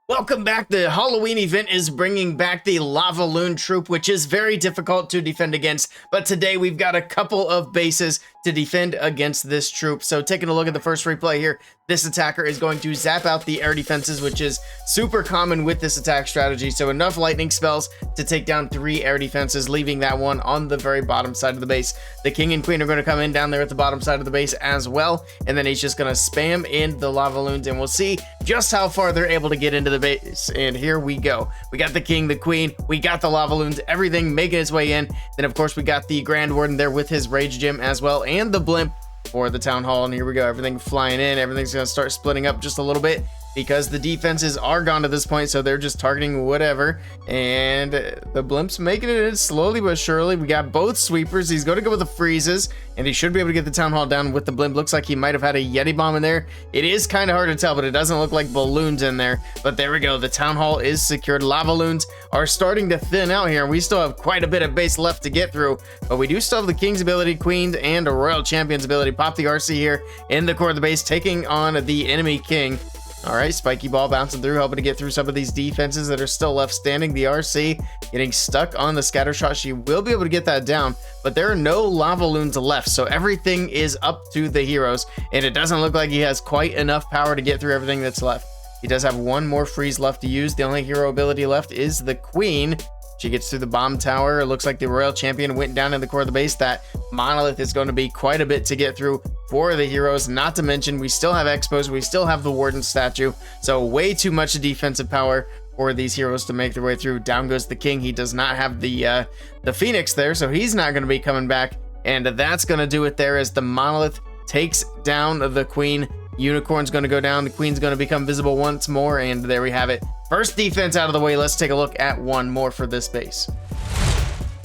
Welcome back. The Halloween event is bringing back the LAVALOON troop, which is very difficult to defend against. But today we've got a couple of bases to defend against this troop. So taking a look at the first replay here, this attacker is going to zap out the air defenses, which is super common with this attack strategy. So enough lightning spells to take down 3 air defenses, leaving that one on the very bottom side of the base. The king and queen are going to come in down there at the bottom side of the base as well. And then he's just going to spam in the LAVALOONs, and we'll see just how far they're able to get into the base. And here we go. We got the king, the queen, we got the LAVALOONs, everything making its way in. Then of course we got the Grand Warden there with his rage gem as well, and the blimp for the town hall. And here we go, everything flying in. Everything's gonna start splitting up just a little bit because the defenses are gone to this point, so they're just targeting whatever. And the blimp's making it in slowly but surely. We got both sweepers. He's going to go with the freezes, and he should be able to get the town hall down with the blimp. Looks like he might have had a Yeti bomb in there. It is kind of hard to tell, but it doesn't look like balloons in there. But there we go. The town hall is secured. LAVALOONs are starting to thin out here. We still have quite a bit of base left to get through, but we do still have the king's ability, queen's, and a royal champion's ability. Pop the RC here in the core of the base, taking on the enemy king. All right, spiky ball bouncing through, hoping to get through some of these defenses that are still left standing. The RC getting stuck on the scatter shot. She will be able to get that down, but there are no LAVALOONs left, so everything is up to the heroes, and it doesn't look like he has quite enough power to get through everything that's left. He does have one more freeze left to use. The only hero ability left is the queen. She gets through the bomb tower. It looks like the royal champion went down in the core of the base. That monolith is going to be quite a bit to get through for the heroes. Not to mention, we still have expos. We still have the warden statue. So way too much defensive power for these heroes to make their way through. Down goes the king. He does not have the phoenix there, so he's not going to be coming back. And that's going to do it there as the monolith takes down the queen. Unicorn's going to go down. The queen's going to become visible once more, and there we have it. First defense out of the way. Let's take a look at one more for this base.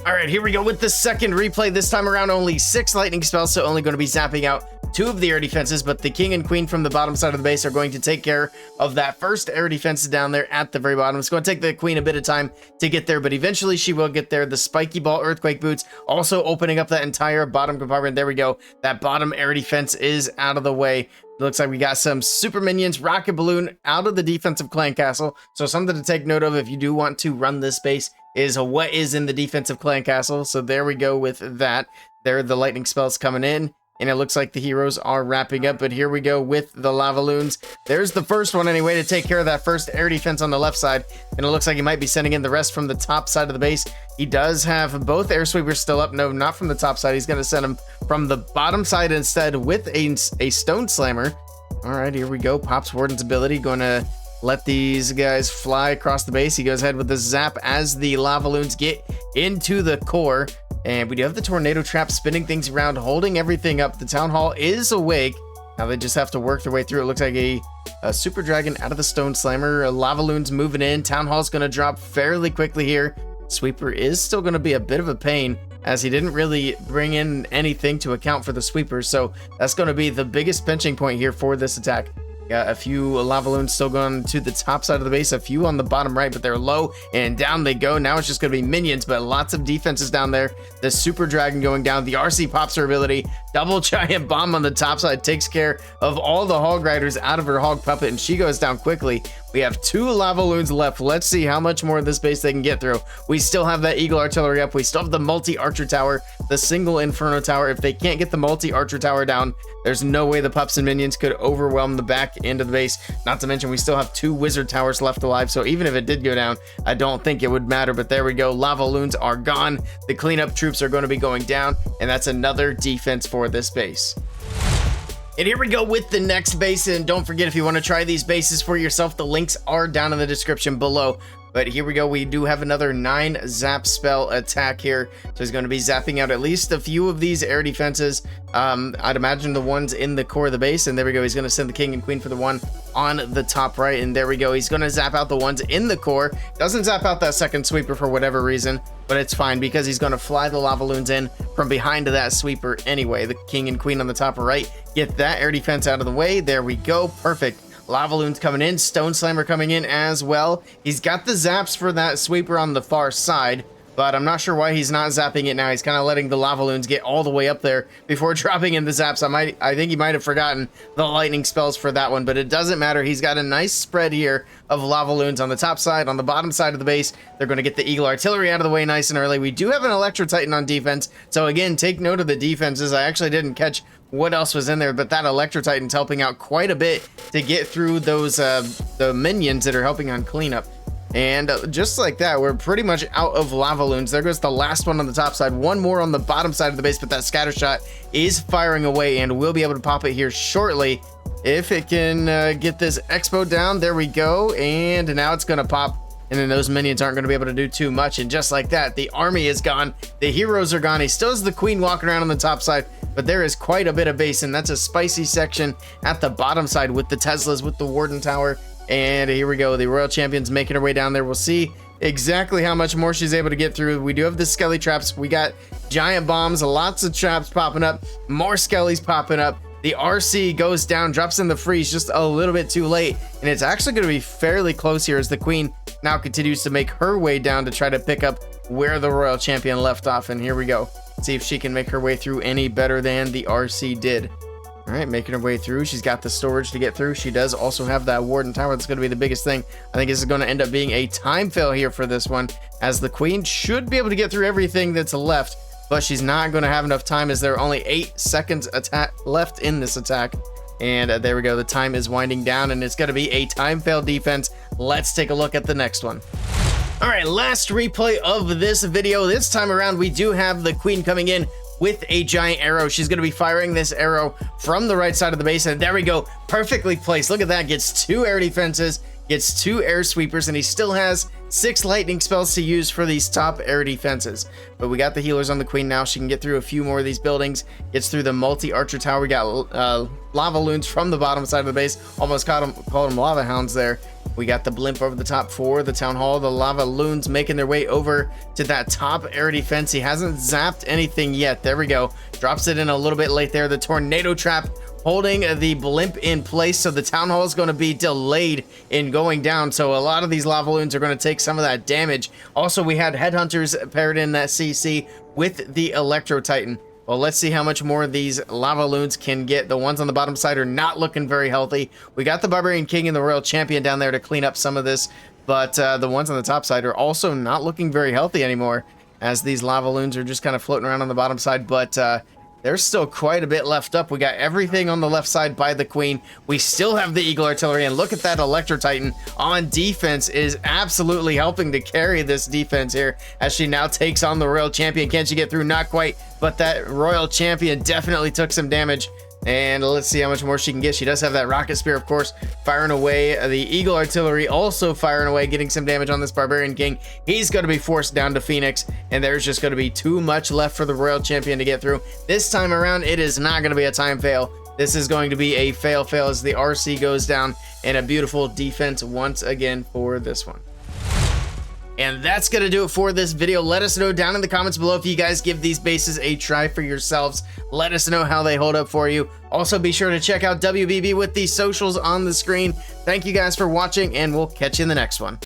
All right, here we go with the second replay. This time around, only 6 lightning spells, so only going to be zapping out 2 of the air defenses, but the king and queen from the bottom side of the base are going to take care of that first air defense down there at the very bottom. It's going to take the queen a bit of time to get there, but eventually she will get there. The spiky ball earthquake boots also opening up that entire bottom compartment. There we go. That bottom air defense is out of the way. It looks like we got some super minions, rocket balloon out of the defensive clan castle. So something to take note of if you do want to run this base is what is in the defensive clan castle. So there we go with that. There are the lightning spells coming in, and it looks like the heroes are wrapping up. But here we go with the LAVALOONs. There's the first one anyway to take care of that first air defense on the left side, and it looks like he might be sending in the rest from the top side of the base. He does have both air sweepers still up. No, not from the top side. He's going to send them from the bottom side instead with a stone slammer. All right, here we go. Pops Warden's ability, going to let these guys fly across the base. He goes ahead with the zap as the LAVALOONs get into the core. And we do have the tornado trap spinning things around, holding everything up. The town hall is awake. Now they just have to work their way through. It looks like a super dragon out of the stone slammer. LAVALOONs moving in. Town hall's going to drop fairly quickly here. Sweeper is still going to be a bit of a pain, as he didn't really bring in anything to account for the sweepers. So that's going to be the biggest pinching point here for this attack. Got a few LAVALOONs still going to the top side of the base, a few on the bottom right, but they're low, and down they go. Now it's just going to be minions, but lots of defenses down there. The super dragon going down. The RC pops her ability. Double giant bomb on the top side takes care of all the hog riders out of her hog puppet, and she goes down quickly. We have 2 LAVALOONs left. Let's see how much more of this base they can get through. We still have that eagle artillery up. We still have the multi-archer tower, the single inferno tower. If they can't get the multi-archer tower down, there's no way the pups and minions could overwhelm the back end of the base. Not to mention, we still have 2 wizard towers left alive, so even if it did go down, I don't think it would matter. But there we go. LAVALOONs are gone. The cleanup troops are going to be going down, and that's another defense for this base. And here we go with the next base, and don't forget, if you want to try these bases for yourself, the links are down in the description below. But here we go. We do have another 9 zap spell attack here. So he's going to be zapping out at least a few of these air defenses. I'd imagine the ones in the core of the base. And there we go. He's going to send the king and queen for the one on the top right. And there we go. He's going to zap out the ones in the core. Doesn't zap out that second sweeper for whatever reason, but it's fine because he's going to fly the LAVALOONs in from behind that sweeper anyway. The king and queen on the top right. Get that air defense out of the way. There we go. Perfect. LAVALOON's coming in. Stone Slammer coming in as well. He's got the zaps for that sweeper on the far side, but I'm not sure why he's not zapping it now. He's kind of letting the LAVALOONs get all the way up there before dropping in the zaps. I think he might have forgotten the lightning spells for that one, but it doesn't matter. He's got a nice spread here of LAVALOONs on the top side. On the bottom side of the base, they're going to get the Eagle Artillery out of the way nice and early. We do have an Electro Titan on defense, so again, take note of the defenses. I actually didn't catch what else was in there, but that Electro Titan's helping out quite a bit to get through those the minions that are helping on cleanup. And just like that, we're pretty much out of LAVALOONs. There goes the last one on the top side. One more on the bottom side of the base, but that scatter shot is firing away, and we'll be able to pop it here shortly if it can get this expo down. There we go, and now it's gonna pop, and then those minions aren't gonna be able to do too much. And just like that, the army is gone, the heroes are gone. He still has the queen walking around on the top side, but there is quite a bit of base, and that's a spicy section at the bottom side with the Teslas, with the Warden Tower. And here we go, the Royal Champion's making her way down there. We'll see exactly how much more she's able to get through. We do have the Skelly traps. We got giant bombs, lots of traps popping up, more Skellies popping up. The RC goes down, drops in the freeze just a little bit too late, and it's actually going to be fairly close here as the Queen now continues to make her way down to try to pick up where the Royal Champion left off. And here we go. See if she can make her way through any better than the RC did. All right, making her way through. She's got the storage to get through. She does also have that Warden Tower. That's going to be the biggest thing. I think this is going to end up being a time fail here for this one, as the Queen should be able to get through everything that's left, but she's not going to have enough time, as there are only 8 seconds left in this attack. And there we go. The time is winding down, and it's going to be a time fail defense. Let's take a look at the next one. All right, last replay of this video. This time around, we do have the Queen coming in with a giant arrow. She's going to be firing this arrow from the right side of the base, and there we go, perfectly placed. Look at that, gets 2 air defenses, gets 2 air sweepers, and he still has 6 lightning spells to use for these top air defenses. But we got the healers on the Queen now. She can get through a few more of these buildings, gets through the multi-archer tower. We got LAVALOONs from the bottom side of the base, almost called them lava hounds there. We got the blimp over the top for the town hall. The LAVALOONs making their way over to that top air defense. He hasn't zapped anything yet. There we go. Drops it in a little bit late there. The tornado trap holding the blimp in place, so the town hall is going to be delayed in going down. So a lot of these LAVALOONs are going to take some of that damage. Also, we had headhunters paired in that CC with the Electro Titan. Well, let's see how much more of these LAVALOONs can get. The ones on the bottom side are not looking very healthy. We got the Barbarian King and the Royal Champion down there to clean up some of this, but the ones on the top side are also not looking very healthy anymore, as these LAVALOONs are just kind of floating around on the bottom side. But there's still quite a bit left up. We got everything on the left side by the Queen. We still have the Eagle Artillery, and look at that Electro Titan on defense is absolutely helping to carry this defense here as she now takes on the Royal Champion. Can she get through? Not quite, but that Royal Champion definitely took some damage. And let's see how much more she can get. She does have that rocket spear, of course, firing away. The Eagle Artillery also firing away, getting some damage on this Barbarian King. He's going to be forced down to Phoenix, and there's just going to be too much left for the Royal Champion to get through. This time around, it is not going to be a time fail. This is going to be a fail as the RC goes down, and a beautiful defense once again for this one. And that's going to do it for this video. Let us know down in the comments below if you guys give these bases a try for yourselves. Let us know how they hold up for you. Also, be sure to check out WBB with the socials on the screen. Thank you guys for watching, and we'll catch you in the next one.